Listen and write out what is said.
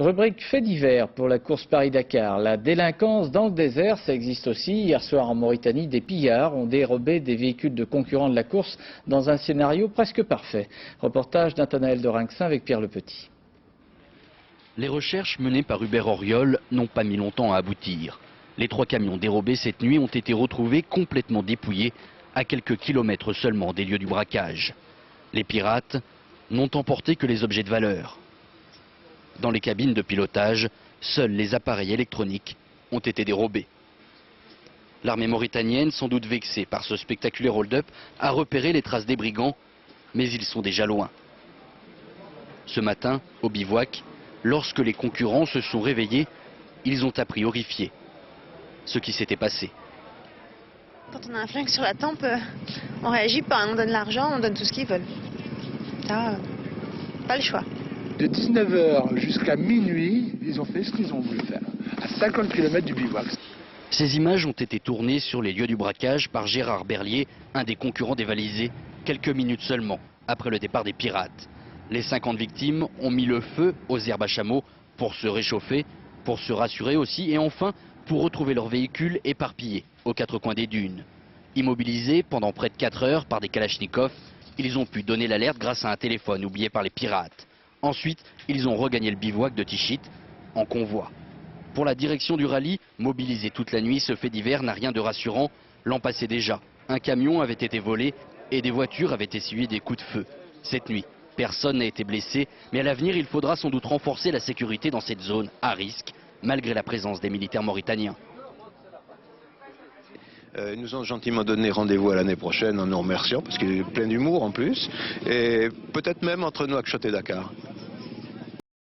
Rubrique fait divers pour la course Paris-Dakar. La délinquance dans le désert, ça existe aussi. Hier soir en Mauritanie, des pillards ont dérobé des véhicules de concurrents de la course dans un scénario presque parfait. Reportage d'Nathanaël de Rinxin avec Pierre Lepetit. Les recherches menées par Hubert Auriol n'ont pas mis longtemps à aboutir. Les 3 camions dérobés cette nuit ont été retrouvés complètement dépouillés à quelques kilomètres seulement des lieux du braquage. Les pirates n'ont emporté que les objets de valeur. Dans les cabines de pilotage, seuls les appareils électroniques ont été dérobés. L'armée mauritanienne, sans doute vexée par ce spectaculaire hold-up, a repéré les traces des brigands, mais ils sont déjà loin. Ce matin, au bivouac, lorsque les concurrents se sont réveillés, ils ont appris horrifiés ce qui s'était passé. Quand on a un flingue sur la tempe, on réagit pas, on donne l'argent, on donne tout ce qu'ils veulent. Ça, pas le choix. De 19h jusqu'à minuit, ils ont fait ce qu'ils ont voulu faire, à 50 km du bivouac. Ces images ont été tournées sur les lieux du braquage par Gérard Berlier, un des concurrents dévalisés, quelques minutes seulement après le départ des pirates. Les 50 victimes ont mis le feu aux herbes à chameau pour se réchauffer, pour se rassurer aussi et enfin pour retrouver leurs véhicules éparpillés aux 4 coins des dunes. Immobilisés pendant près de 4 heures par des kalachnikovs, ils ont pu donner l'alerte grâce à un téléphone oublié par les pirates. Ensuite, ils ont regagné le bivouac de Tichit en convoi. Pour la direction du rallye, mobilisée toute la nuit, ce fait divers n'a rien de rassurant. L'an passé déjà, un camion avait été volé et des voitures avaient essuyé des coups de feu. Cette nuit, personne n'a été blessé, mais à l'avenir, il faudra sans doute renforcer la sécurité dans cette zone à risque, malgré la présence des militaires mauritaniens. Ils nous ont gentiment donné rendez-vous à l'année prochaine en nous remerciant, parce qu'il est plein d'humour en plus, et peut-être même entre Nouakchott et Dakar.